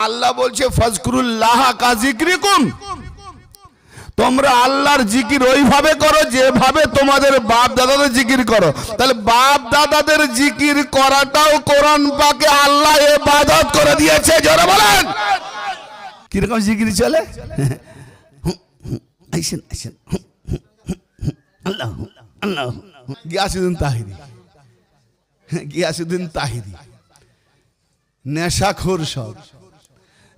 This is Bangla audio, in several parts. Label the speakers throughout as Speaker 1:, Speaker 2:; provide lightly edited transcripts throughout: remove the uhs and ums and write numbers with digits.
Speaker 1: আল্লাহ বলছে ফাজকুরুল্লাহ কা যিকরিকুম, তোমরা আল্লাহর জিকির ওইভাবে করো যেভাবে তোমাদের বাপ দাদাদের জিকির করো। তাহলে বাপ দাদাদের জিকির করাটাও কোরআন পাকে আল্লাহ ইবাদত করে দিয়েছে। জোরে বলেন কিরকম জিকির চলে? আইসেন আইসেন আল্লাহ আল্লাহ। গিয়াসউদ্দিন তাহিরি, গিয়াসউদ্দিন তাহিরি নেশাখোর সব,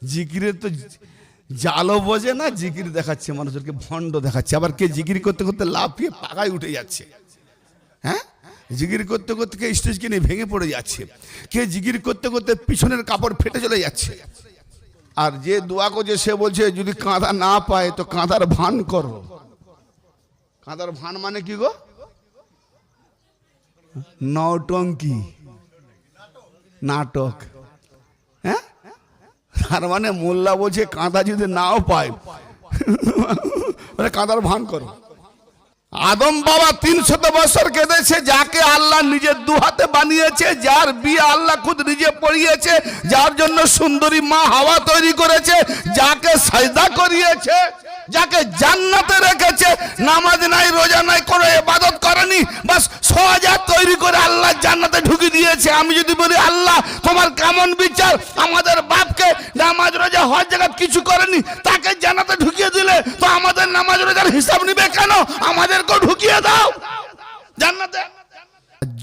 Speaker 1: জিকিরের তো জালও বোঝে না, জিকির দেখাচ্ছে মানুষকে, ভণ্ড দেখাচ্ছে। আবার কে জিকির করতে করতে লাফিয়ে পাগায় উঠে যাচ্ছে, হ্যাঁ জিকির করতে করতে কে স্টেজকে নিয়ে ভেঙে পড়ে যাচ্ছে, কে জিকির করতে করতে পিছনের কাপড় ফেটে চলে যাচ্ছে। আর যে দোয়া করছে সে বলছে যদি কাঁদা না পায় তো কাঁদার ভান করো। কাঁদার ভান মানে কি গো? নৌটঙ্কি, নাটক। হ্যাঁ, তার মানে মোল্লা বলছে কাঁদা যদি নাও পায় কাঁদার ভান করো। আদম বাবা 300 বছর কেঁদেছে, যাকে আল্লাহ নিজের দুহাতে বানিয়েছে, যার বিয়ে আল্লাহ খুদ নিজে পড়িয়েছে, যার জন্য সুন্দরী মা হাওয়া তৈরি করেছে, যাকে সাজদা করিয়েছে, যাকে জান্নাতে রেখেছে, নামাজ নাই রোজা নাই কোনো ইবাদত করেনি, বাস সোজা তৈরি করে আল্লাহ জান্নাতে ঢুকিয়ে দিয়েছে। আমি যদি বলি আল্লাহ তোমার কেমন বিচার, আমাদের বাপকে নামাজ রোজা হজ জাকাত কিছু করেনি, তাকে জান্নাতে ঢুকিয়ে দিলে তো আমাদের নামাজ রোজার হিসাব নিবে কেন? আমাদেরকেও ঢুকিয়ে দাও জান্নাতে।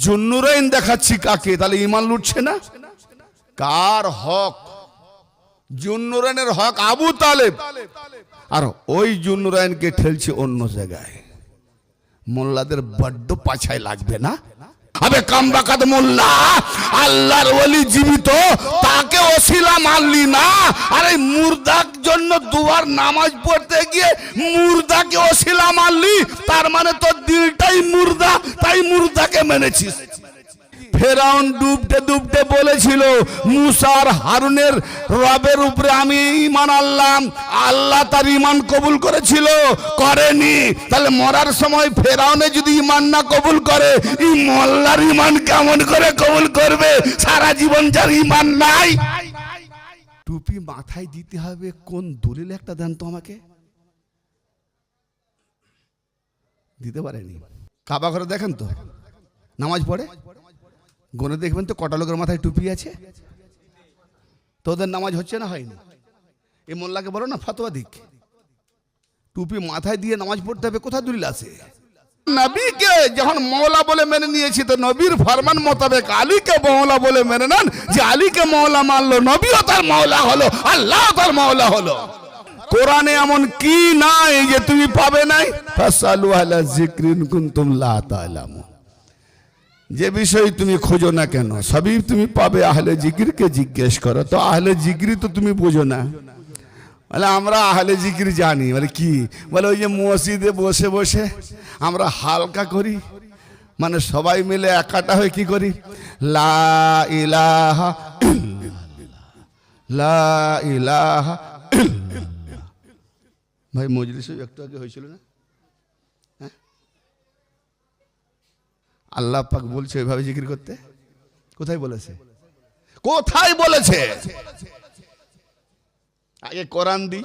Speaker 1: জুন্নুরাইন দেখাচ্ছি কাকে? তাহলে ঈমান লুটছে না? কার হক? জুন্নুরাইনের হক আবু তালেব, আর ওই জুন্নুরাইনকে ঠেলছে অন্য জায়গায়। মোল্লাদের বড্ড পাছায় লাগবে না? আবে কামবাকাত মোল্লা, আল্লাহর ওলি জীবিত, তাকে ওসিলা মানলি না, আর এই মুর্দার জন্য দুয়ার নামাজ পড়তে গিয়ে মুর্দাকে ওসিলা মানলি, তার মানে তোর দিলটাই মুর্দা, তাই মুর্দাকে মেনেছিস। ফেরাউন ডুবতে ডুবতে বলেছিল মুসা আর হারুনের রবের উপরে আমি ঈমান আনলাম, আল্লাহ তার ঈমান কবুল করেছিল, করেনি। তাহলে মরার সময় ফেরাউনে যদি ঈমান না কবুল করে, এই মোল্লার ঈমান কেমন করে কবুল করবে? সারা জীবন যার ঈমান নাই। টুপি মাথায় দিতে হবে, কোন দলিল একটা দেন তো আমাকে। দিতে পারেনি। কাবা ঘরে দেখেন তো নামাজ পড়ে, গনে দেখবেন তো কটা লোকের মাথায় টুপি আছে। তোদের নামাজ হচ্ছে না হয়নি? এই মোল্লাকে বলো না ফতোয়া দিক, টুপি মাথায় দিয়ে নামাজ পড়তে হবে, কোথায় দলিল আছে? নবীকে যখন মওলা বলে মেনে নিয়েছি, তো নবীর ফরমান মোতাবেক আলীকে মওলা বলে মেনে নেন, যে আলীকে মওলা মানলো, নবীও তার মওলা হলো, আল্লাহ তার মওলা হলো। কোরআনে এমন কি নাই যে তুমি পাবে নাই? ফাসালু আলা যিকরিন কুনতুম লা তা'লামুন, যে বিষয় তুমি খোঁজো না কেন সবই তুমি পাবে। আহলে জিকিরকে জিজ্ঞেস করো। তো আহলে জিকির তো তুমি বোঝো না। বলে আমরা আহলে জিকির জানি। বলে কি? বলে ওই যে মসজিদে বসে বসে আমরা হালকা করি, মানে সবাই মিলে একাটা হয়ে কি করি? লা ইলাহা লা ইলাহা। ভাই মজলিসে একটু আগে হয়েছিল না? আল্লাহ পাক বলছে ওইভাবে জিকির করতে? কোথায় বলেছে? কোথায় বলেছে? আগে কোরআন দি,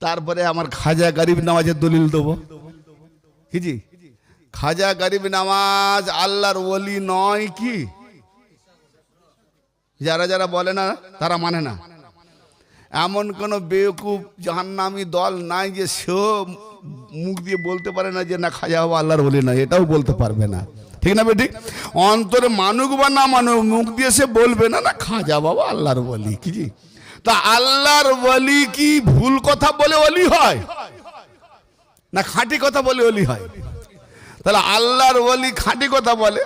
Speaker 1: তারপরে আমার খাজা গরিব নামাজের দলিল দেবো। কি জি? খাজা গরিব নামাজ আল্লাহর ওলি নয় কি? যারা যারা বলে না তারা মানে না। এমন কোন বেওকুফ জাহান্নামী দল নাই যে সেও মুখ দিয়ে বলতে পারে না যে না খাজা বাবা আল্লাহর ওলি নয়, এটাও বলতে পারবে না। ঠিক না বেঠিক? অন্তরে মানুক বা না মানুক, মুখ দিয়ে সে বলবে না না খাজা বাবা আল্লাহর ওলি। কি জি? তা আল্লাহর ওলি কি ভুল কথা বলে ওলি হয় না খাঁটি কথা বলে ওলি হয়? তাহলে আল্লাহর ওলি খাঁটি কথা বলে।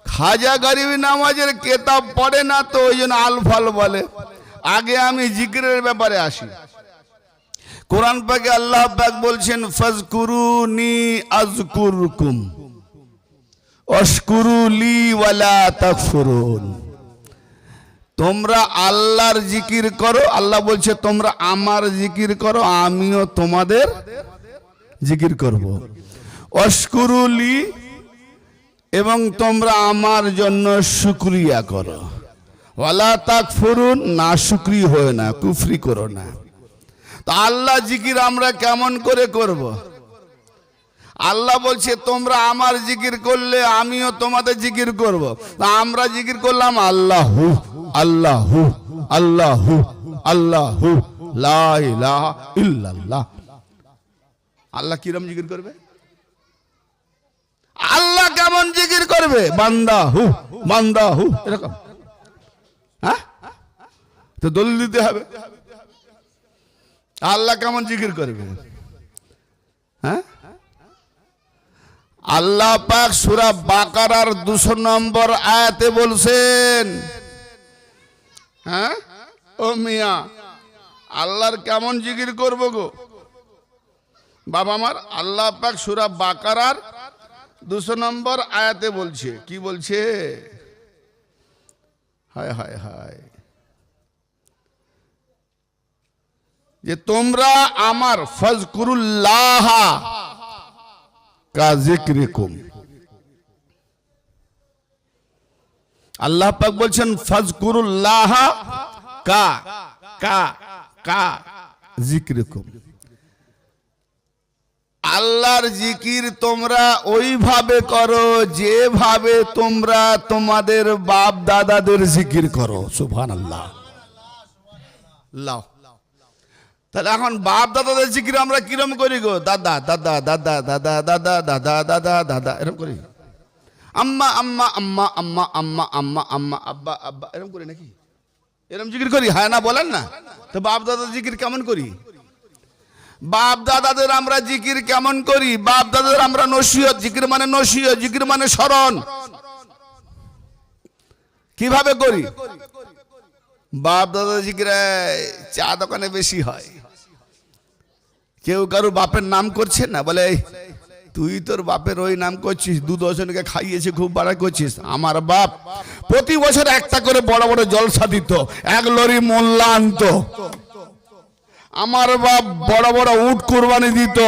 Speaker 1: খাজা গরিব নামাজের কেতাব পড়ে না, তো ওই জন্য আলফাল বলে। আগে আমি জিকিরের ব্যাপারে আসি। কোরআন পাকে আল্লাহ পাক বলছেন ফাজকুরুনি আযকুরকুম ওয়াশকুরু লি ওয়ালা তাকফুরুন। তোমরা আল্লাহর জিকির করো, আল্লাহ বলছে তোমরা আমার জিকির করো, আমিও তোমাদের জিকির করব। ওয়াশকুরু লি, এবং তোমরা আমার জন্য শুকরিয়া করো। ওয়ালা তাকফুরুন, নাশুকরি হয় না, কুফরি করো না। তো আল্লাহ জিকির আমরা কেমন করে করব? আল্লাহ বলছে তোমরা আমার জিকির করলে আমিও তোমাদের জিকির করব। তা আমরা জিকির করলাম আল্লাহু আল্লাহু আল্লাহু আল্লাহু লা ইলাহা ইল্লাল্লাহ। আল্লাহ কিরম জিকির করবে? আল্লাহ কেমন জিকির করবে? বান্দাহু বান্দাহু এরকম। হ্যাঁ, তো দলিল দিতে হবে। আল্লাহ কেমন জিকির করবে? হ্যাঁ, আল্লাহ পাক সূরা বাকারার 200 নম্বর আয়াতে বলছেন, হ্যাঁ ও মিয়া আল্লাহর কেমন জিকির করব গো বাবা আমার? আল্লাহ পাক সূরা বাকারার 200 নম্বর আয়াতে বলছে, কি বলছে? হায় হায় হায়, যে তোমরা আমার ফাজকুরুল্লাহ কা যিকরিকুম। আল্লাহ পাক বলছেন ফাজকুরুল্লাহ কা কা কা যিকরিকুম। আল্লাহর জিকির তোমরা ওইভাবে করো যেভাবে তোমরা তোমাদের বাপ দাদাদের জিকির করো। সুবহানাল্লাহ। লাও, তাহলে এখন বাপ দাদাদের জিকির আমরা কিরম করি গো? দাদা দাদা দাদা দাদা দাদা দাদা দাদা দাদা এরকম করি। আম্মা আম্মা আম্মা আম্মা আম্মা আম্মা আম্মা আব্বা আব্বা এরকম করি নাকি? এরকম জিকির করি? হ্যাঁ না বলেন না? তো বাপ দাদাদের জিকির কেমন করি? বাপ দাদাদের আমরা জিকির কেমন করি? বাপ দাদাদের আমরা নসিহত, জিকির মানে নসিহত, জিকির মানে স্মরণ। কিভাবে করি? বাপ দাদাদের জিকির চা দোকানে বেশি হয়। কেউ কারো বাপের নাম করছে না, বলে তুই তোর বাপের ওই নাম করছিস, 2-10 জনকে খাইয়েছে, খুব বাড়া করছিস। আমার বাপ প্রতি বছর একটা করে বড় বড় জলসা দিত, 1 লরি মোল্লা আনতো। আমার বাপ বড় বড় উট কুরবানি দিত।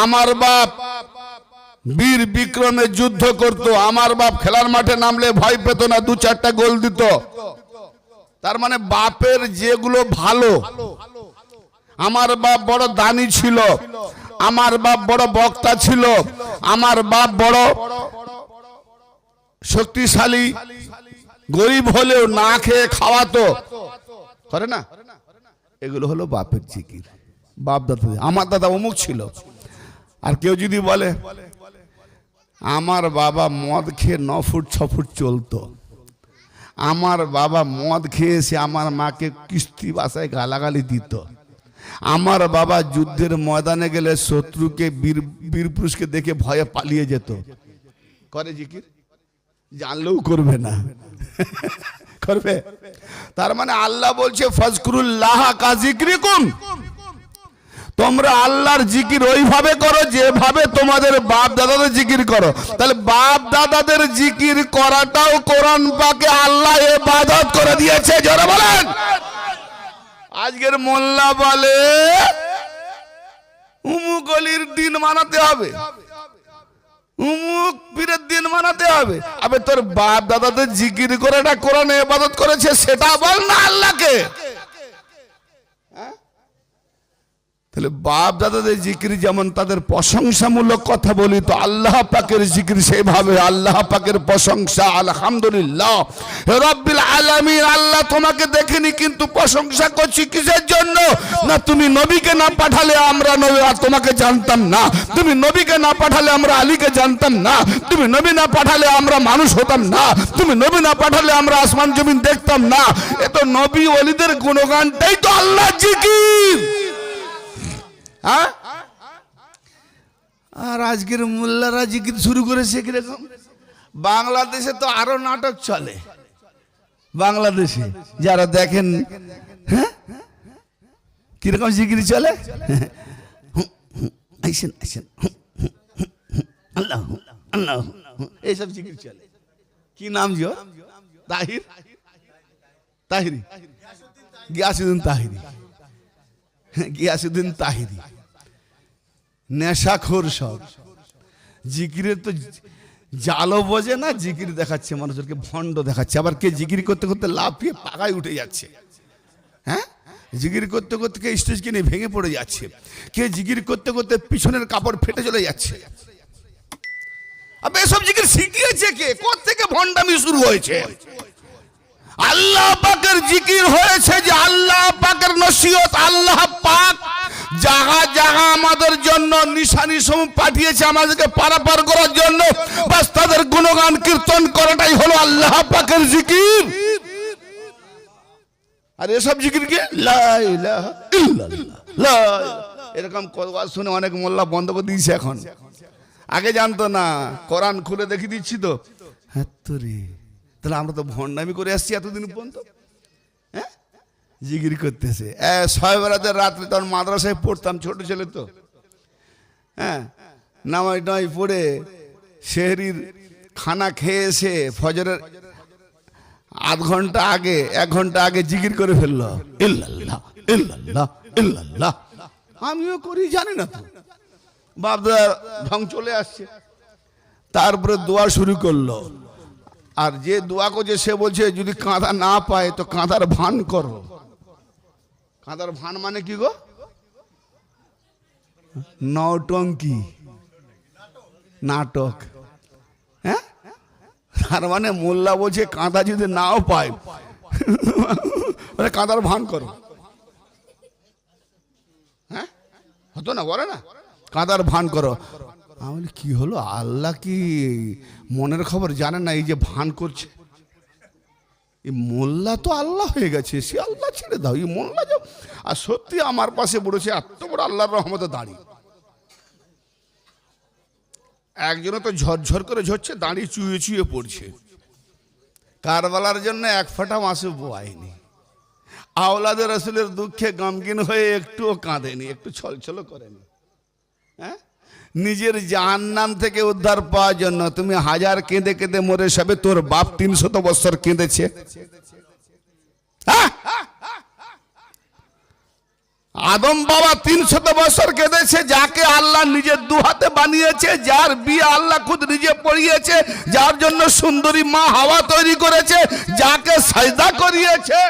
Speaker 1: আমার বাপ বীর বিক্রমে যুদ্ধ করত। আমার বাপ খেলার মাঠে নামলে ভয় পেত না, 2-4টা গোল দিত। তার মানে বাপের যেগুলো ভালো, আমার বাপ বড় দানি ছিল, আমার বাপ বড় বক্তা ছিল, আমার বাপ বড় শক্তিশালী, গরিব হলেও না খেয়ে খাওয়াতো, করে না? এগুলো হলো বাপের জিকির। বাপ দাদা, আমার দাদা অমুক ছিল। আর কেউ যদি বলে আমার বাবা মদ খেয়ে 9 ফুট 6 ফুট চলতো, আমার বাবা মদ খেয়েছে আমার মাকে কিস্তি বাসায় গালাগালি দিত, আমার বাবা যুদ্ধের ময়দানে গেলে শত্রুকে বীর পুরুষকে দেখে ভয়ে পালিয়ে যেত, করে জিকির? জানলেও করবে না, করবে? তার মানে আল্লাহ বলছে ফাজকুরুল্লাহ কা যিকরিকুম, তোমরা আল্লাহর জিকির ওইভাবে করো যেভাবে তোমাদের বাপ দাদাদের জিকির করো। তাহলে বাপ দাদাদের জিকির করাটাও কোরআন পাকে আল্লাহ ইবাদত করে দিয়েছে। জোরে বলেন। আজকের মোল্লা বলে উমুক অলির দিন মানাতে হবে, উমুক পীরের দিন মানাতে হবে। আবে তোর বাপ দাদাদের জিকির করে না কোরআনে ইবাদত করেছে সেটা বল না আল্লাহকে। তাহলে বাপ দাদাদের জিকির যেমন তাদের প্রশংসামূলক কথা বলি, তো আল্লাহ পাকের জিকির সেভাবে আল্লাহ পাকের প্রশংসা। আলহামদুলিল্লাহ রাব্বিল আলামিন। আল্লাহ তোমাকে দেখেনি কিন্তু প্রশংসা করছি কিসের জন্য? না তুমি নবীকে না পাঠালে আমরা তোমাকে জানতাম না, তুমি নবীকে না পাঠালে আমরা আলীকে জানতাম না, তুমি নবী না পাঠালে আমরা মানুষ হতাম না, তুমি নবী না পাঠালে আমরা আসমান জমিন দেখতাম না। এ তো নবী ওলিদের গুণগানটাই তো আল্লাহর জিকির। হ্যাঁ, আর আজকের মোল্লারা জিকির শুরু করেছে কিরকম? বাংলাদেশে তো আরো নাটক চলে। বাংলাদেশে যারা দেখেন, হ্যাঁ কিরকম জিকির চলে? আইসেন আইসেন আল্লাহ আল্লাহ, এইসব জিকির চলে। কি নাম জিও? তাহির, তাহিরি, গিয়াসউদ্দিন তাহিরি, গিয়াসউদ্দিন তাহিরি। নেশাখোর সব জিকিরের তো জালো বোঝে না, জিকির দেখাচ্ছে মানুষকে, ভণ্ড দেখাচ্ছে। আবার কে জিকির করতে করতে লাফিয়ে পাকায় উঠে যাচ্ছে, হ্যাঁ, জিকির করতে করতে কে স্টেজ কিনে ভেঙে পড়ে যাচ্ছে, কে জিকির করতে করতে পিছনের কাপড় ফেটে চলে যাচ্ছে। এসব জিকির শিখিয়েছে কে? কোত্থেকে ভণ্ডামি শুরু হয়েছে? আল্লাহ পাকের জিকির হয়েছে, যে আল্লাহ পাকের নসিহত। আল্লাহ পাক জাগা জাগা আমাদের জন্য নিশানি সমূহ পাঠিয়েছে, আমাদেরকে পারাপার করার জন্য। বাস তাদের গুণগান কীর্তন করাটাই হলো আল্লাহ পাকের জিকির। আর এসব জিকির কি? লা ইলাহা ইল্লাল্লাহ, লা ইলাহা। এরকম কথা শুনে অনেক মোল্লা বন্ধ করে দিয়েছে এখন। আগে জানতো না, কোরআন খুলে দেখিয়ে দিচ্ছি তো। হ্যাঁ তো রে, তাহলে আমরা তো ভণ্ডামি করে আসছি এতদিন পর্যন্ত। হ্যাঁ, জিকির করতেছে। ছয় বেলাতে রাত্রে তখন মাদ্রাসায় পড়তাম, ছোট ছেলে তো। হ্যাঁ, নামাজ টামাজ পড়ে সেহরির খানা খেয়ে এসে ফজরের আধ ঘন্টা আগে, 1 ঘন্টা আগে জিকির করে ফেললো, ইল্লাল্লাহ ইল্লাল্লাহ ইল্লাল্লাহ। আমিও করি, জানি না তো, বাপদার ঢং চলে আসছে। তারপরে দোয়া শুরু করলো। আর যে দোয়া করছে সে বলছে যদি কাঁদা না পায় তো কাঁদার ভান করো। কাঁদার ভান মানে কি গো? নৌটঙ্কি, নাটক। হ্যাঁ, তার মানে মোল্লা বলছে কাঁদা যদি নাও পায় কাঁদার ভান করো। হ্যাঁ, হতো না, বলে না কাঁদার ভান করো। আমি কি হলো, আল্লাহ কি মনের খবর জানে না? এই যে ভান করছে, এই মোল্লা তো আল্লাহ হয়ে গেছে, সে আল্লাহ ছেড়ে দাও, এই মোল্লা যাও। আর সত্যি আমার পাশে বলেছে, এত বড় আল্লাহর রহমতে দাঁড়িয়ে। একজনে তো ঝরঝর করে ঝরছে, দাঁড়িয়ে চুয়ে চুয়ে পড়ছে। কারবালার জন্য 1 ফোঁটা মাসে বোয়ায়নি। আওলাদের রাসূলের দুঃখে গমগিন হয়ে একটুও কাঁদেনি, একটু ছলছল করেনি। হ্যাঁ, নিজের জাহান্নাম থেকে উদ্ধার পাওয়ার জন্য তুমি 1000 কেঁদে কেঁদে মরে যাবে, তোর বাপ 300 বছর কেঁদেছে। আদম বাবা 300 বছর কেঁদেছে, যাকে আল্লাহ নিজের 2 হাতে বানিয়েছে, যার বিয়ে আল্লাহ খুদ নিজে পড়িয়েছে, যার জন্য সুন্দরী মা হাওয়া তৈরি করেছে, যাকে সাজদা করিয়েছে,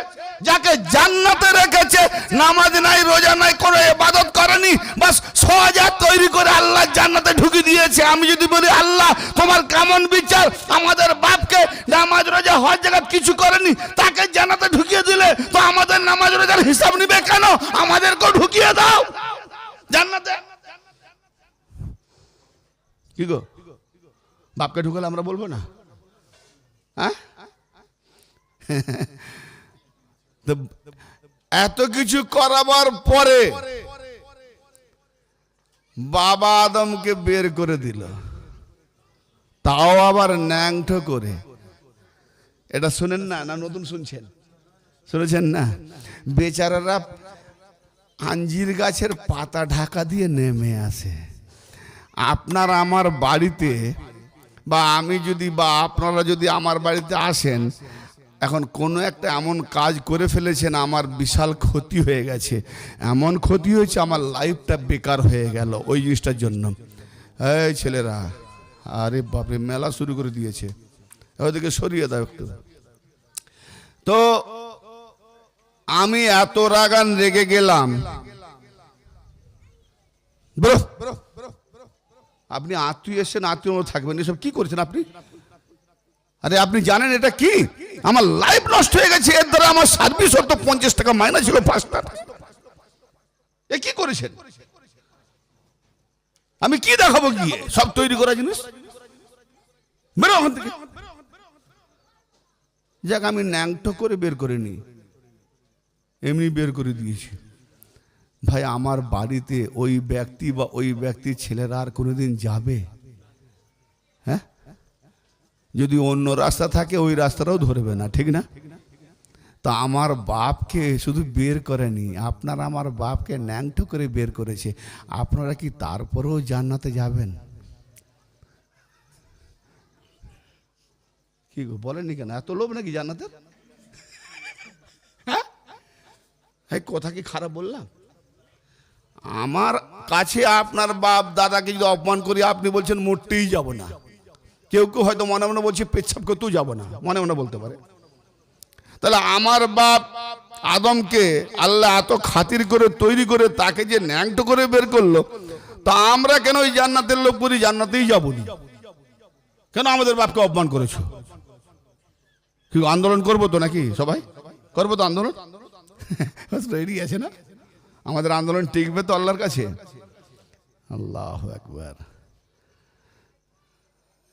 Speaker 1: যাকে জান্নাতে রেখেছে। নামাজ নাই, রোজা নাই, কোনো ইবাদত করেনি, বাস 6000 তৈরি করে আল্লাহ জান্নাতে ঢুকিয়ে দিয়েছে। আমি যদি বলি আল্লাহ তোমার কেমন বিচার, আমাদের বাপকে নামাজ রোজা হজ জায়গা কিছু করেনি, তাকে জান্নাতে ঢুকিয়ে দিলে তো আমাদের নামাজ রোজার হিসাব নিবে কেন? আমাদেরকেও ঢুকিয়ে দাও জান্নাতে। কি গো, বাপকে ঢুকালে আমরা বলবো না? হ্যাঁ, এত কিছু করাবার পরে বাবা আদমকে বের করে দিল, তাও আবার ন্যাংটো করে। এটা শুনেন না? না নতুন শুনছেন? শুনেছেন না? বেচারারা আঞ্জির গাছের পাতা ঢাকা দিয়ে নেমে আসে। আপনার আমার বাড়িতে, বা আমি যদি, বা আপনারা যদি আমার বাড়িতে আসেন, এখন কোনো একটা এমন কাজ করে ফেলেছেন, আমার বিশাল ক্ষতি হয়ে গেছে, এমন ক্ষতি হয়েছে আমার লাইফটা বেকার হয়ে গেল ওই জিনিসটার জন্য। এই ছেলেরা, আরে বাপরে, মেলা শুরু করে দিয়েছে, ওদিকে সরিয়ে দাও একটু। তো আমি এত রাগান রেগে গেলাম। আপনি আত্মীয় এসেছেন, আত্মীয় থাকবেন, এসব কি করেছেন আপনি? আরে আপনি জানেন এটা কি? আমার লাইফ নষ্ট হয়ে গেছে, এর দ্বারা আমার সার্ভিস হতো 50 টাকা, মাইনা ছিল 5 টাকা। এ কি করেছেন? আমি কি দেখাবো গিয়ে? সব তৈরি করা জিনিস, বেরো ওখান থেকে। যাক, আমি ন্যাংটো করে বের করিনি, এমনি বের করে দিয়েছি। ভাই, আমার বাড়িতে ওই ব্যক্তি বা ওই ব্যক্তির ছেলেরা আর কোনোদিন যাবে? হ্যাঁ, যদি অন্য রাস্তা থাকে ওই রাস্তাটাও ধরবে না, ঠিক না? তা আমার বাপকে শুধু বের করেনি, আপনার আমার বাপকে ন্যাংটো করে বের করেছে। আপনারা কি তারপরেও জান্নাতে যাবেন? কি গো, বলেননি কেন? এত লোভ নাকি জান্নাতের? হ্যাঁ, কথা কি খারাপ বললাম? আমার কাছে আপনার বাপ দাদাকে যদি অপমান করি, আপনি বলছেন মোটেই যাব না। কেউ কেউ হয়তো মনে মনে বলছে পেচ্ছাপ করতেও যাবো না, মনে মনে বলতে পারে। তাহলে আমার বাপ আদমকে আল্লাহ এত খাতির করে তৈরি করে তাকে যে ন্যাংটো করে বের করলো, তা আমরা কেন ওই জান্নাতের লোক করি, জান্নাতেই যাবো না? কেন আমাদের বাপকে অপমান করেছো? কি আন্দোলন করবো তো নাকি? সবাই করবো তো আন্দোলন? রেডি আছে না? আমাদের আন্দোলন টিকবে তো আল্লাহর কাছে? আল্লাহু আকবার।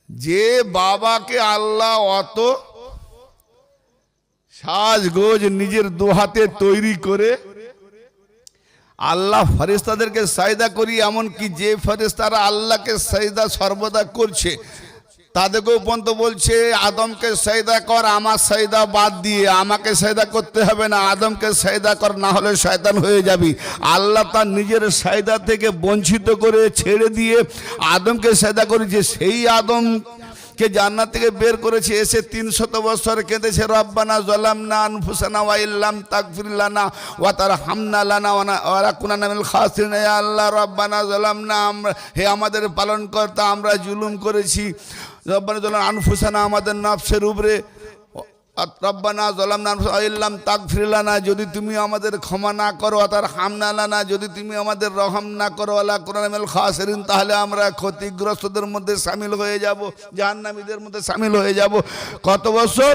Speaker 1: যে বাবাকে আল্লাহ অত সাজগোজ নিজের দুহাতে তৈরি করে আল্লাহ ফেরেশতাদেরকে সাজদা করি, এমনকি যে ফেরেশতারা আল্লাহকে সাজদা সর্বদা করছে তাদেরকেও পর্যন্ত বলছে আদমকে সাজদা কর, আমার সাজদা বাদ দিয়ে, আমাকে সাজদা করতে হবে না, আদমকে সাজদা কর, না হলে শয়তান হয়ে যাবি। আল্লাহ তার নিজের সাজদা থেকে বঞ্চিত করে ছেড়ে দিয়ে আদমকে সাজদা করেছে। সেই আদমকে জান্নাত থেকে বের করেছে, এসে 300 বছর কেঁদেছে, রব্বানা যালামনা আনফুসানা ওয়া ইল্লাম তাগফির লানা ওয়া তারহামনা লানা ওয়া লাকুনানা মিনাল খাসিরিন। ইয়া আল্লাহ, রব্বানা যালামনা, হে আমাদের পালনকর্তা, আমরা জুলুম করেছি। রব্বানা যালামনা আনফুসানা, আমাদের নফসের উপরে, রব্বানা যালামনা আনফুসানা ওয়া ইল্লাম তাগফির লানা, যদি তুমি আমাদের ক্ষমা না করো, ওয়া তারহামনা লানা, যদি তুমি আমাদের রহম না করো, ওয়া লাকুনানা মিনাল খাসিরিন, তাহলে আমরা ক্ষতিগ্রস্তদের মধ্যে শামিল হয়ে যাব, জাহান্নামীদের মধ্যে শামিল হয়ে যাব। কত বছর?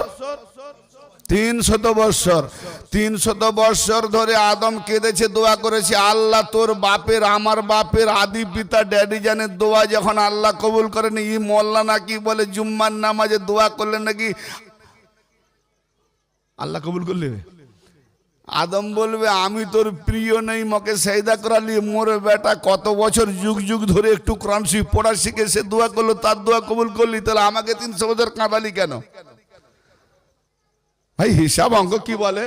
Speaker 1: 300 বছর। 300 বছর ধরে আদম কেঁদেছে, দোয়া করেছে, আল্লাহ তোর বাপের, আমার বাপের আদি পিতা ড্যাডি জানের দোয়া যখন আল্লাহ কবুল করেন, ই মোল্লা নাকি বলে জুম্মার নামাজে দোয়া করলেন নাকি আল্লাহ কবুল করলে? আদম বলবে আমি তোর প্রিয় নেই, মকে সাজদা করালি, মোর বেটা কত বছর যুগ যুগ ধরে একটু কোরআন শরীফ পড়া শিখে সে দোয়া করলো, তার দোয়া কবুল করলি, তাহলে আমাকে 300 বছর কাঁদালি কেন? ভাই হিসাব অঙ্ক কি বলে?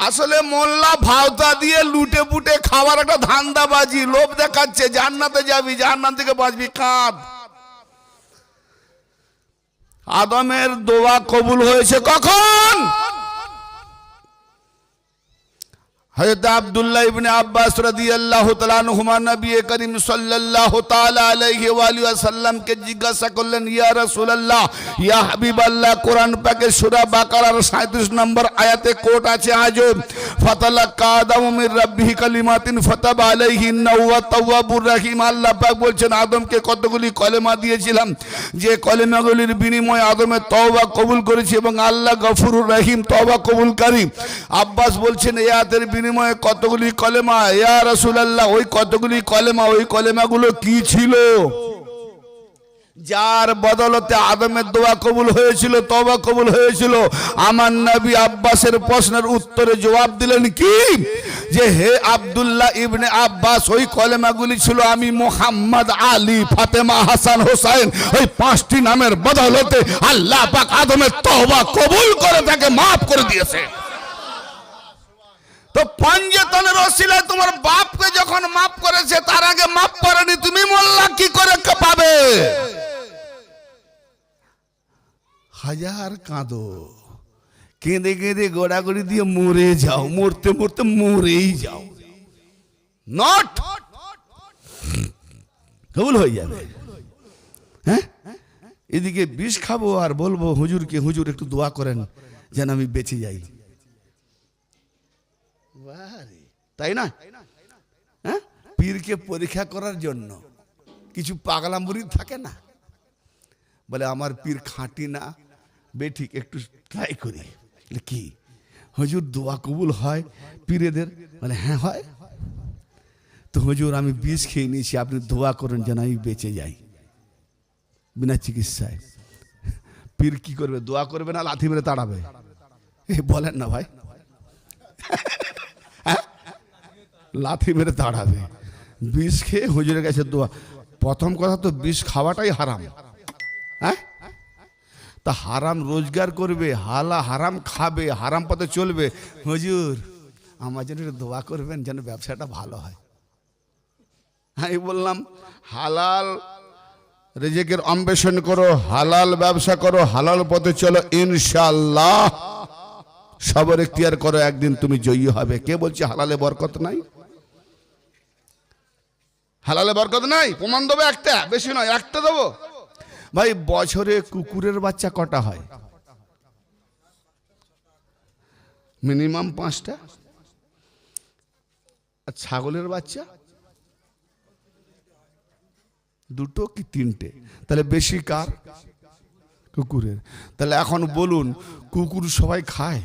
Speaker 1: আসলে মোল্লা ভাওতা দিয়ে লুটে পুটে খাওয়ার একটা ধান্দাবাজি, লোভ দেখাচ্ছে, জান্নাতে যাবি, জাহান্নাম থেকে বাঁচবি, কাঁদ। আদমের দোয়া কবুল হয়েছে কখন? হযরত আব্দুল্লাহ ইবনে আব্বাস রাদিয়াল্লাহু তাআলা আনহুমা নবী করিম সাল্লাল্লাহু তাআলা আলাইহি ওয়া আলিহি ওয়াসাল্লামকে জিজ্ঞাসা করলেন, ইয়া রাসূলুল্লাহ, ইয়া হাবিবাল্লাহ, কোরআন পাকে সূরা বাকারার 37 নম্বর আয়াতে কোট আছে, আজব ফাতালাক্কা আদামু মির রাব্বিহি কালিমাতিন ফাতাবা আলাইহি ইন্নাহু ওয়া তাওয়াবুর রহিম। আল্লাহ পাক বলছেন আদমকে কতগুলি কলেমা দিয়েছিলাম, যে কলেমাগুলির বিনিময়ে আদমের তওবা কবুল করেছি, এবং আল্লাহ গফুরুর রহিম, তওবা কবুলকারী। আব্বাস বলছেন এই আয়াতের বিনিময়ে কতগুলি কলেমা? ইয়া রাসূলুল্লাহ, ওই কতগুলি কলেমা, ওই কলেমাগুলো কি ছিল যার বদলতে আদমের দোয়া কবুল হয়েছিল, তওবা কবুল হয়েছিল? আমার নবী আব্বাসের প্রশ্নের উত্তরে জবাব দিলেন কি, যে হে আব্দুল্লাহ ইবনে আব্বাস, ওই কলেমাগুলি ছিল আমি মুহাম্মদ, আলী, ফাতেমা, হাসান, হোসাইন, ওই 5টি নামের বদলতে আল্লাহ পাক আদমের তওবা কবুল করে তাকে মাফ করে দিয়েছে। তো পঞ্জতনের ওসিলায় তোমার বাপকে যখন মাফ করেছে, তার আগে মাফ করেনি, তুমি মোল্লা কি করে পাবে? হাজার কাঁদো, কেঁদে কেঁদে গোড়াগড়ি দিয়ে মরে যাও, মরতে মরতে মরেই যাও, নট কবুল হয়ে যাবে। হ্যাঁ, এদিকে বিষ খাবো আর বলবো হুজুরকে, হুজুর একটু দোয়া করেন যেন আমি বেঁচে যাই, তাই না? হ্যাঁ, পীরকে পরীক্ষা করার জন্য কিছু পাগলা মুরিদ থাকে না, বলে আমার পীর খাঁটি না বেঠিক, একটু ট্রাই করি। কি হুজুর দোয়া কবুল হয় পীরেদের? বলে হ্যাঁ হয়। তো হুজুর আমি বিষ খেয়ে নিয়েছি, আপনি দোয়া করেন যেন আমি বেঁচে যাই বিনা চিকিৎসায়। পীর কি করবে? দোয়া করবে না লাথি মেরে তাড়াবে? বলেন না ভাই, লাথি মেরে তাড়াবে। বিষ খেয়ে হুজুরের কাছে দোয়া। প্রথম কথা তো বিষ খাওয়াটাই হারাম। হ্যাঁ, তা হারাম রোজগার করবে, হারাম খাবে, হারাম পথে চলবে, হুজুর আমার জন্য দোয়া করবেন যেন ব্যবসাটা ভালো হয়। আমি বললাম হালাল রিজিকের অন্বেষণ করো, হালাল ব্যবসা করো, হালাল পথে চলো, ইনশাআল্লাহ সবর এখতিয়ার করো, একদিন তুমি জয়ী হবে। কে বলছে হালালে বরকত নাই? হালালে বরকত নাই? প্রমাণ দেবো একটা, বেশি নয়, একটা দেবো। ভাই বছরে কুকুরের বাচ্চা কটা হয়? মিনিমাম 5টা। আর ছাগলের বাচ্চা 2টো কি 3টে? তাহলে বেশি কার? কুকুরের। তাহলে এখন বলুন, কুকুর সবাই খায়?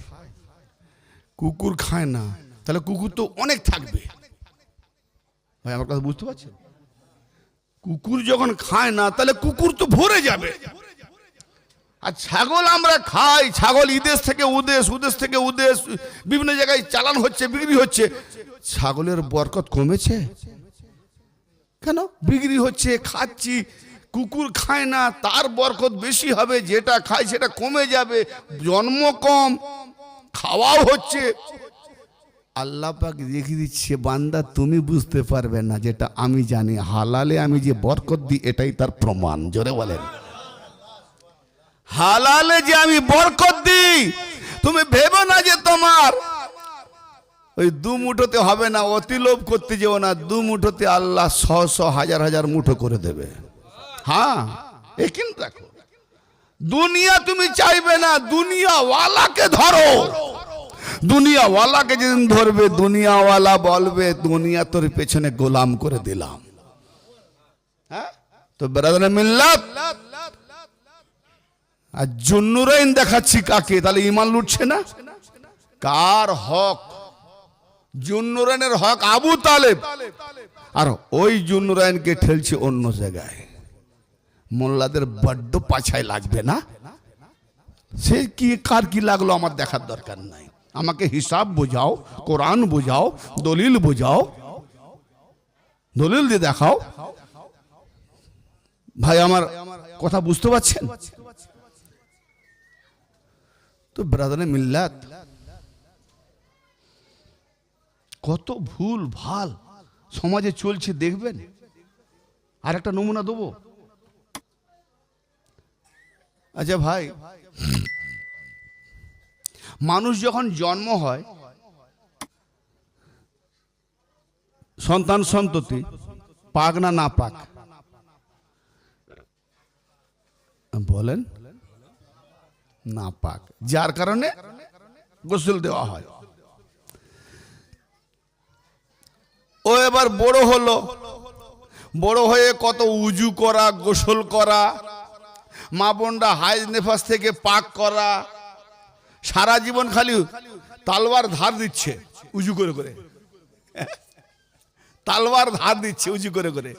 Speaker 1: কুকুর খায় না, তাহলে কুকুর তো অনেক থাকবে। ভাই আমার কথা বুঝতে পারছেন? কুকুর যখন খায় না, তাহলে কুকুর তো ভরে যাবে। আর ছাগল আমরা খাই, ছাগল ইদেশ থেকে উদেশ, উদেশ থেকে উদেশ, বিভিন্ন জায়গায় চালান হচ্ছে, বিক্রি হচ্ছে। ছাগলের বরকত কমেছে কেন? বিক্রি হচ্ছে, খাচ্ছি। কুকুর খায় না, তার বরকত বেশি হবে। যেটা খায় সেটা কমে যাবে, জন্ম কম, খাওয়াও হচ্ছে। আল্লাহ পাক রেখে দিচ্ছে, বান্দা তুমি বুঝতে পারবে না, যেটা আমি জানি। হালালে আমি যে বরকত দিই, এটাই তার প্রমাণ। জোরে বলেন, হালালে যে আমি বরকত দিই, তুমি ভেবো না যে তোমার ওই 2 মুঠোতে হবে না। অতি লোভ করতে যেও না, 2 মুঠোতে আল্লাহ 100 হাজার হাজার মুঠো করে দেবে। হ্যাঁ, একিন রাখো। দুনিয়া তুমি চাইবে না, দুনিয়াওয়ালাকে ধরো। দুনিয়াওয়ালাকে যেদিন ধরবে, দুনিয়াওয়ালা বলবে দুনিয়া তোর পেছনে গোলাম করে দিলাম। হ্যাঁ, তো ব্রাদার মিল্লাত আর জুন্নুরাইন দেখাচ্ছি কাকে? তাহলে ঈমান লুটছে না? কার হক? জুন্নুরাইনের হক আবু তালেব, আর ওই জুন্নুরাইনকে ঠেলছে অন্য জায়গায়। মোল্লাদের বড্ড পাছায় লাগবে না? সে কি কার কি লাগলো আমার দেখার দরকার নাই। আমাকে হিসাব বোঝাও, কোরআন বোঝাও, দলিল বোঝাও, দলিল দিয়ে দেখাও। ভাই আমার কথা বুঝতে পারছেন? তো ব্রাদারে মিল্লাত, কত ভুল ভাল সমাজে চলছে দেখবেন। আর একটা নমুনা দেবো। আচ্ছা ভাই, মানুষ যখন জন্ম হয়, সন্তান সন্ততি পাক না না পাক? বলেন না পাক, যার কারণে গোসল দেওয়া হয়। ও এবার বড় হলো, বড় হয়ে কত উজু করা, গোসল করা, মা বোনরা হাইজ নেফাস থেকে পাক করা, সারা জীবন খালি তালবার ধার দিচ্ছে উজু করে করে। তালবার ধার দিচ্ছে উজু করে করে।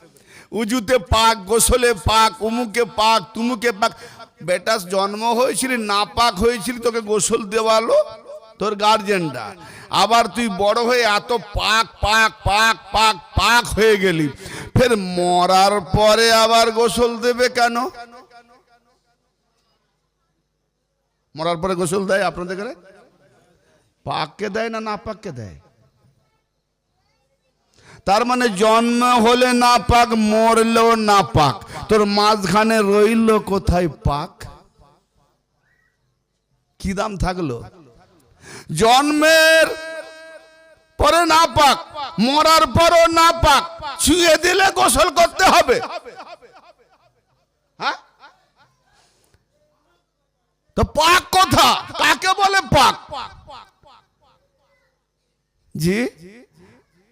Speaker 1: উজুতে পাক, গোসলে পাক, উমুকে পাক, তুমুকে পাক। বেটা জন্ম হয়েছিল না পাক হয়েছিল, তোকে গোসল দেওয়ালো তোর গার্জেনরা। আবার তুই বড় হয়ে এত পাক পাক পাক পাক পাক হয়ে গেলি, ফের মরার পরে আবার গোসল দেবে কেন? মরার পরে গোসল দেয় আপনাদের ঘরে? পাককে দেয় না না পাককে দেয়? তার মানে জন্ম হলে না পাক, মরলেও না পাক, তোর মাঝখানে রইল কোথায় পাক? কি দাম থাকলো? জন্মের পরে না পাক, মরার পরও না পাক, ছুঁয়ে দিলে গোসল করতে হবে। হ্যাঁ, তো পাক কথা কাকে বলে? পাক জি।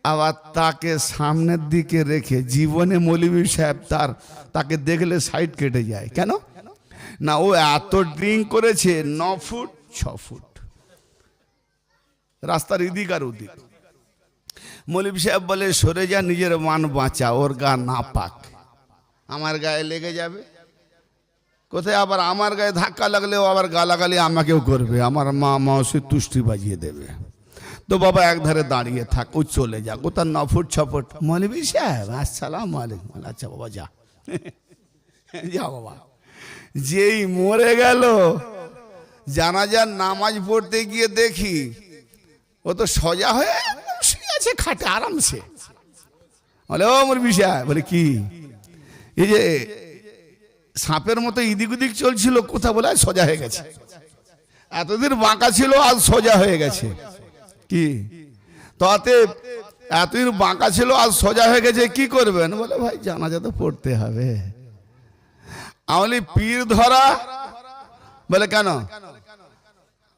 Speaker 1: আবার তাকে সামনের দিকে রেখে জীবনে মৌলভী সাহেব তাকে দেখলে সাইড কেটে যায়। কেন না? ও এত ড্রিঙ্ক করেছে, 9 ফুট 6 ফুট রাস্তার এদিক আর ওদিক। মৌলভী সাহেব বলে সরে যা, নিজের মান বাঁচা, ওর গা না পাক, আমার গায়ে লেগে যাবে। কোথায় আবার আমার গায়ে ধাক্কা লাগলেও আবার গালাগালি আমাকেও করবে, আমার মা মাসি তুষ্টি বাজিয়ে দেবে। তো বাবা একধারে দাঁড়িয়ে থাক, ও চলে যাক, ও তার 9 ফুট 6 ফুট। মৌলভী সাহেব আসসালামু আলাইকুম। আচ্ছা বাবা যা, যা বাবা। যেই মরে গেল, জানাজার নামাজ পড়তে গিয়ে দেখি ও তো সোজা হয়ে শুয়ে আছে খাটে আরামসে। বলে ও মৌলভী সাহেব। বলে কি? এই যে সাপের মতো ইদিক উদিক চলছিল, কোথা বলে সোজা হয়ে গেছে। এতদিন বাঁকা ছিল, আজ সোজা হয়ে গেছে। কি তাতে এতদিন বাঁকা ছিল, আজ সোজা হয়ে গেছে, কি করবেন? বলে ভাই জানাজা তো পড়তে হবে। আমলি পীর ধরা বলে কেন?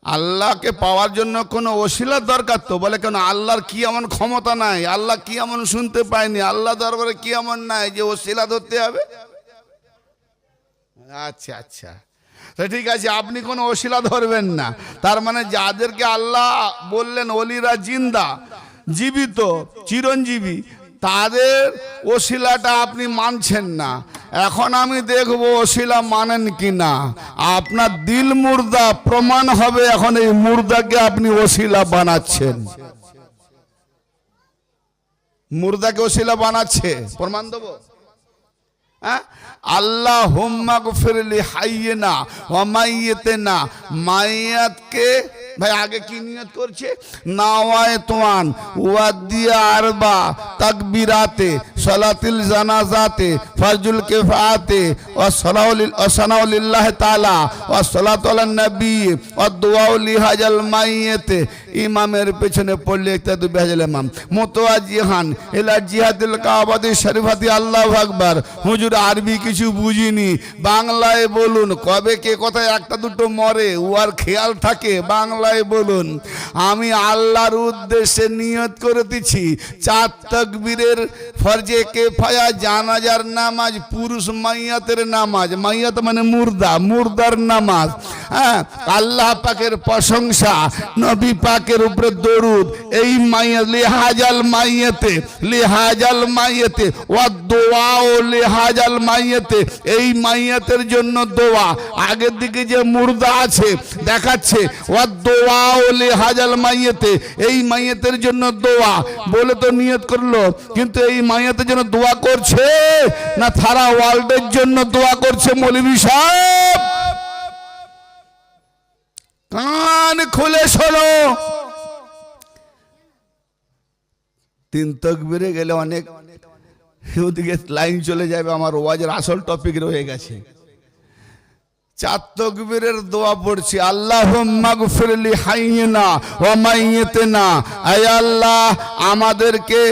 Speaker 1: আল্লাহকে পাওয়ার জন্য কোনো ওসিলার দরকার তো। বলে কেন? আল্লাহর কি এমন ক্ষমতা নাই, আল্লাহ কি এমন শুনতে পায়নি, আল্লাহ দরবারে কি এমন নাই যে ওসিলা ধরতে হবে? আচ্ছা আচ্ছা, তো ঠিক আছে, আপনি কোনো ওসিলা ধরবেন না। তার মানে যাদেরকে আল্লাহ বললেন ওলিরা জিন্দা, জীবিত, চিরঞ্জীবী, তাদের ওসিলাটা আপনি মানছেন না। এখন আমি দেখব ওসিলা মানেন কিনা। আপনার দিল মুর্দা, প্রমাণ হবে এখন এই মুর্দাকে আপনি ওসিলা বানাচ্ছেন। মুর্দাকে ওসিলা বানাচ্ছে, প্রমাণ দেবো। আল্লাহুম্মা গফিরলি হাইয়িনা ওয়া মাইয়িতিনা, মাইয়াতকে ভাই আগে কি নিয়ত করছে? নাওয়াইতুন ওয়াদিয়া আরবা তাকবীরাতে সালাতুল জানাজাতে ফরজুল কিফায়াতে ওয়া সালাউ লিল্লাহি তাআলা ওয়া সালাতু আলান নবী ওয়া দুআ লিহাজাল মাইয়িতে। ইমামের পেছনে পড়লে ইক্তাদু বিহাজাল ইমাম মুতাওয়াজ্জিহান ইলা জিহাদিল কাবাতি শরীফাতি। আল্লাহু আকবার। হুজুর আরবি কিছু বুঝিনি, বাংলায় বলুন। কবে কে কোথায় একটা দুটো মরে ওর খেয়াল থাকে, বাংলায় বলুন। আমি আল্লাহর উদ্দেশ্যে নিয়ত করে দিচ্ছি 4 তাকবীরের ফরজে কিফায়া, জানাজার নামাজ, পুরুষ মাইয়াতের নামাজ। মাইয়াত মানে মুর্দা, মুর্দার নামাজ। হ্যাঁ, আল্লাহ পাকের প্রশংসা, নবী পাকের উপরে দরুদ। এই মাইয়াত লিহাজাল মাইয়াতে, লিহাজাল মাইয়াতে ওয়া দোয়া ও লিহাজাল মাইয়াতে, এই মাইয়াতের জন্য দোয়া। আগের দিকে যে মুর্দা আছে দেখাচ্ছে ওয়া দোয়া ও লিহাজাল মাইয়াতে, এই মাইয়াতের জন্য দোয়া বলে তো নিয়ত করলো, কিন্তু এই মাইয়াতের জন্য দোয়া করছে না সারা ওয়ার্ল্ডের জন্য দোয়া করছে? মৌলভী সাহেব কান খুলে শোনো। 3 তাকবীরে গেলে অনেক ওদিকে লাইন চলে যাবে, আমার ওয়াজের আসল টপিক রয়ে গেছে। 4 তাকবীরের দোয়া পড়ছি। আল্লাহুম্মা গফিরলি হাইয়িনা ওয়া মাইয়িতিনা। আয় আল্লাহ, আমাদেরকে,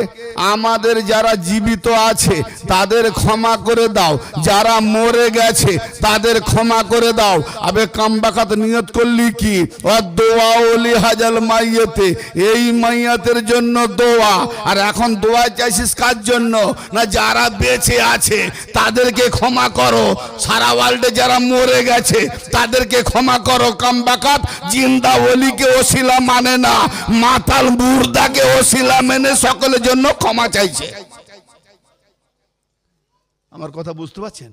Speaker 1: আমাদের যারা জীবিত আছে তাদের ক্ষমা করে দাও, যারা মরে গেছে তাদের ক্ষমা করে দাও। আবে কামবাকাত নিয়ত করলি কি? ওয়া দোয়া ওলি হাজাল মাইয়াতে, এই মাইয়াতের জন্য দোয়া। আর এখন দোয়া চাইছিস কার জন্য? না যারা বেঁচে আছে তাদেরকে ক্ষমা করো, সারা ওয়ার্ল্ডে যারা মরে গেছে তাদেরকে ক্ষমা করো। কামবাকাত জিন্দা ওলিকে ওসিলা মানে না, মাতাল মুর্দাকে ওসিলা মেনে সকলের জন্য ক্ষমা চাইছে। আমার কথা বুঝতে পারছেন?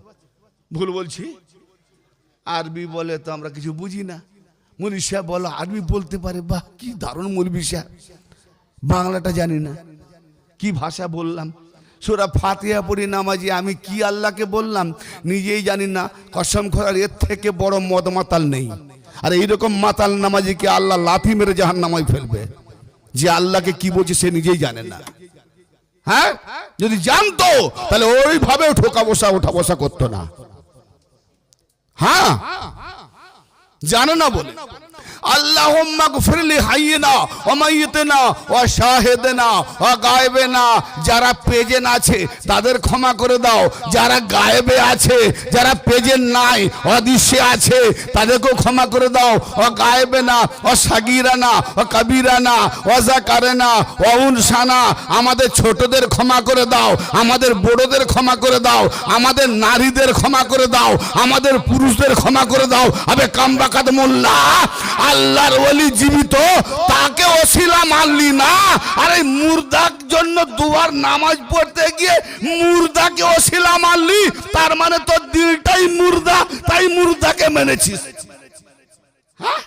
Speaker 1: ভুল বলছি? আরবি বলে তো আমরা কিছু বুঝি না। মৌলভী সাহেব বলো আরবি বলতে পারে, বাহ কি দারুণ মৌলভী সাহেব। বাংলাটা জানি না, কি ভাষা বললাম। সূরা ফাতিহা পড়ি নামাজি, আমি কি আল্লাহকে বললাম নিজেই জানি না। কসম খোদার এর থেকে বড় মদ মাতাল নেই। আর এইরকম মাতাল নামাজিকে আল্লাহ লাথি মেরে জাহান্নামায় ফেলবে। যে আল্লাহকে কি বলছে সে নিজেই জানে না। হ্যাঁ, যদি জানতো তাহলে ওইভাবে ঠোকা বসা ওঠা বসা করতো না। হ্যাঁ, জানে না বলে। আল্লাহুম্মা গফিরলি হাইয়িনা ওয়া মাইয়িতিনা ওয়া শাহিদিনা ওয়া গায়বিনা, যারা প্রেজেন্ট আছে তাদের ক্ষমা করে দাও, যারা গায়েবে আছে, যারা প্রেজেন্ট নাই অদৃশ্যে আছে তাদেরকেও ক্ষমা করে দাও। ওয়া গায়বিনা ওয়া সাগীরানা ওয়া কাবীরানা ওয়া যাকারানা ওয়া উনসানা, আমাদের ছোটদের ক্ষমা করে দাও, আমাদের বড়দের ক্ষমা করে দাও, আমাদের নারীদের ক্ষমা করে দাও, আমাদের পুরুষদের ক্ষমা করে দাও। আবে কামবাকাত মোল্লা, আল্লাহর ওলি জীবিত, তাকে ওসিলা মানলি না। আর এই মুর্দার জন্য দুয়ার নামাজ পড়তে গিয়ে মুর্দাকে ওসিলা মানলি, তার মানে তোর দিলটাই মুর্দা, তাই মুর্দাকে মেনেছিস। হ্যাঁ,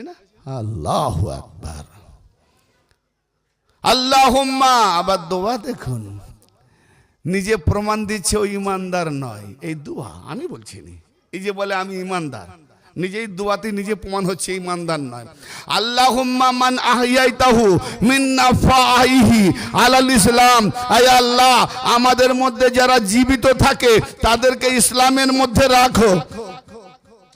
Speaker 1: না? আল্লাহু আকবার। আল্লাহুম্মা, আবার দোয়া দেখুন, নিজে প্রমাণ দিচ্ছে ও ইমানদার নয়। এই দোয়া আমি বলছি না, এই যে বলে আমি ইমানদার, নিজেই দোয়াতে নিজে প্রমাণ হচ্ছে ইমানদার নয়। আল্লাহুম্মা মান আহইয়াইতাহু মিন নাফাইহি আলাল ইসলাম, আয় আল্লাহ আমাদের মধ্যে যারা জীবিত থাকে তাদেরকে ইসলামের মধ্যে রাখো।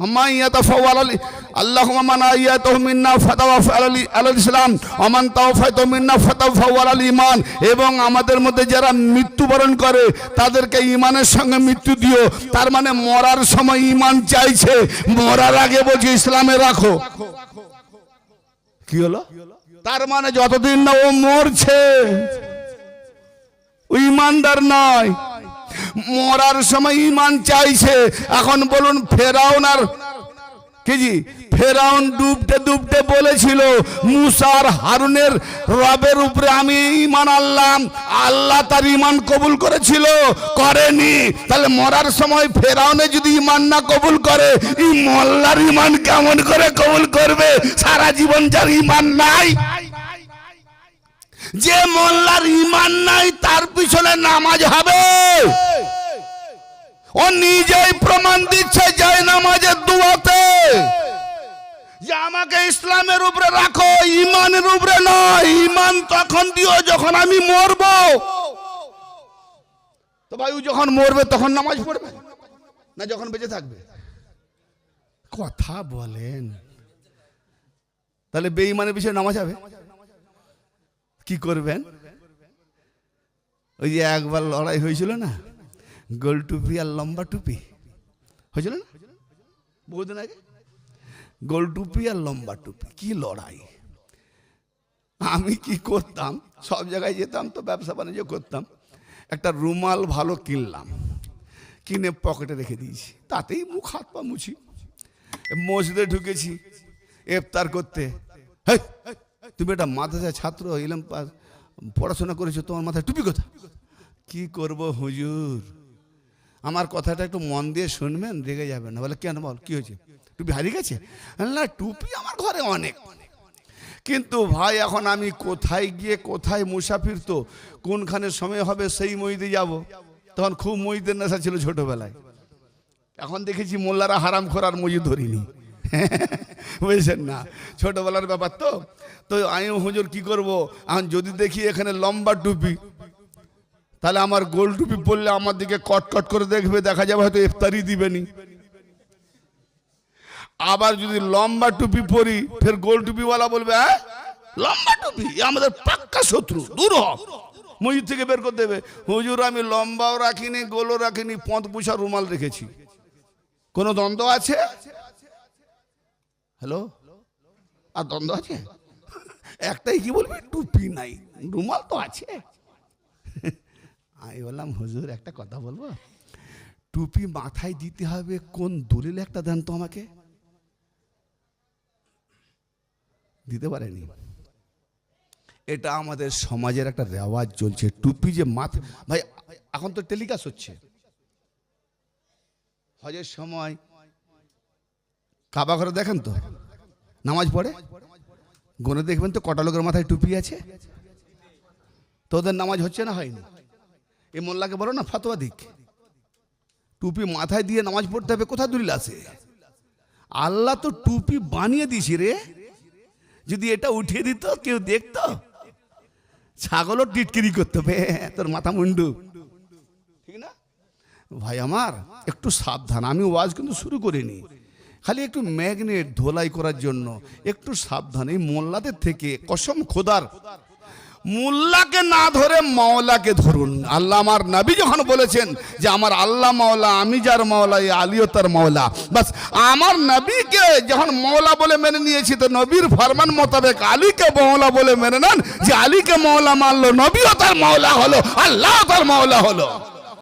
Speaker 1: আম্মা ইয়াতাফাওয়াল আলী আল্লাহুম্মা মান আয়াতাহু মিন্না ফাতাওয়াফা আলাল ইসলাম ওয়া মান তাওফাইতাহু মিন্না ফাতাওফাওয়াল আল ঈমান। এবং আমাদের মধ্যে যারা মৃত্যুবরণ করে তাদেরকে ঈমানের সঙ্গে মৃত্যু দিও। তার মানে মরার সময় ঈমান চাইছে, মরার আগে বলছে ইসলামে রাখো। কি হলো? তার মানে যতদিন না ও মরছে ও ঈমানদার নয়, মরার সময় ঈমান চাইছে। এখন বলুন ফেরাউন আর ফেরাউন ডুবতে ডুবতে বলেছিল মুসা আর হারুনের রবের উপরে আমি ঈমান আনলাম, আল্লাহ তার ঈমান কবুল করেছিল? করেনি। তাহলে মরার সময় ফেরাউনে যদি ঈমান না কবুল করে, এই মোল্লার ঈমান কেমন করে কবুল করবে? সারা জীবন যার ঈমান নাই, যে মোল্লার ঈমান নাই তার পিছনে নামাজ হবে? ও নিজেই প্রমাণ দিচ্ছে যায় নামাজের দুয়াতে যে আমাকে ইসলামের উপরে রাখো, ঈমানের উপরে নয়। ঈমান তখন দিও যখন আমি মরবো। তো ভাই ও যখন মরবে তখন নামাজ পড়বে না যখন বেঁচে থাকবে? কথা বলেন। তাহলে বেঈমানের বিষয়ে নামাজ হবে? কি করবেন? ওই যে একবার লড়াই হয়েছিল না, গোল টুপি আর লম্বা টুপি হয়েছিল না বহুদিন আগে? গোল টুপি আর লম্বা টুপি, কি লড়াই! আমি কি করতাম, সব জায়গায় যেতাম তো ব্যবসা বাণিজ্য করতাম। একটা রুমাল ভালো কিনলাম, কিনে পকেটে রেখে দিয়েছি, তাতেই মুখ হাত পা মুছি। মসজিদে ঢুকেছি ইফতার করতে। হেই, তুমি একটা মাদ্রাসার ছাত্র, ইলম পাস পড়াশোনা করেছো, তোমার মাথায় টুপি কোথা? কি করব হুজুর, আমার কথাটা একটু মন দিয়ে শুনবেন, রেগে যাবেন না। বলে কেন, বল কি হয়েছে? টুপি হারিয়ে গেছে? না, টুপি আমার ঘরে অনেক, কিন্তু ভাই এখন আমি কোথায় গিয়ে কোথায় মুসাফির, তো কোনখানে সময় হবে সেই মসজিদে যাব। তখন খুব মসজিদের নেশা ছিল ছোটবেলায়। এখন দেখেছি মোল্লারা হারাম খোরার মসজিদ ধরিনি, বুঝছেন না? ছোটবেলার ব্যাপার তো। তো আমি হুজুর কি করব, এখন যদি দেখি এখানে লম্বা টুপি, তাহলে আমার গোল টুপি পরলে আমার দিকে কটকট করে দেখবে, দেখা যাবে হয়তো ইফতারি দিবেনি। আবার যদি লম্বা টুপি পরি, ফের গোল টুপিওয়ালা বলবে হ্যাঁ লম্বা টুপি, আমাদের পাক্কা শত্রু, দূর হ, মসজিদ থেকে বের করে দেবে। হুজুর আমি লম্বাও রাখিনি, গোলও রাখিনি, পঁত পুষা রুমাল রেখেছি। কোনো দ্বন্দ্ব আছে? হ্যালো, আর দ্বন্দ্ব আছে? একটাই কি বলবি, টুপি নাই, রুমাল তো আছে। আমি বললাম হুজুর একটা কথা বলবো, টুপি মাথায় দিতে হবে কোন দলিল একটা দেন তো আমাকে। দিতে পারেনি। এটা আমাদের সমাজের একটা রেওয়াজ চলছে, টুপি যে মাথা। ভাই এখন তো টেলিকাস্ট হচ্ছে, হজের সময় কাবা ঘরে দেখেন তো নামাজ পড়ে, গনে দেখবেন তো কটা লোকের মাথায় টুপি আছে। তোদের নামাজ হচ্ছে না হয়নি? এই মোল্লাকে বলো না ফতোয়া দিক, টুপি মাথায় দিয়ে নামাজ পড়তে হবে, কোথায় দলিল আছে? আল্লাহ তো টুপি বানিয়ে দিয়েছি রে, যদি এটা উঠিয়ে দিত কেউ দেখতো, ছাগলও টিটকিরি করতে হবে তোর মাথা মুন্ডু, ঠিক না? ভাই আমার একটু সাবধান। আমি ওয়াজ কিন্তু শুরু করিনি, খালি একটু ম্যাগনেট ধোলাই করার জন্য। একটু সাবধান এই মোল্লাদের থেকে, কসম খোদার, মোল্লাকে না ধরে মাওলাকে ধরুন। আল্লাহ আমার নবী যখন বলেছেন যে আমার আল্লাহ মাওলা, আমি যার মাওলা, এই আলীও তার মাওলা, বাস আমার নবীকে যখন মাওলা বলে মেনে নিয়েছি, তো নবীর ফরমান মোতাবেক আলীকে মাওলা বলে মেনে নেন, যে আলীকে মাওলা মানলো, নবীও তার মাওলা হলো, আল্লাহ তার মাওলা হলো।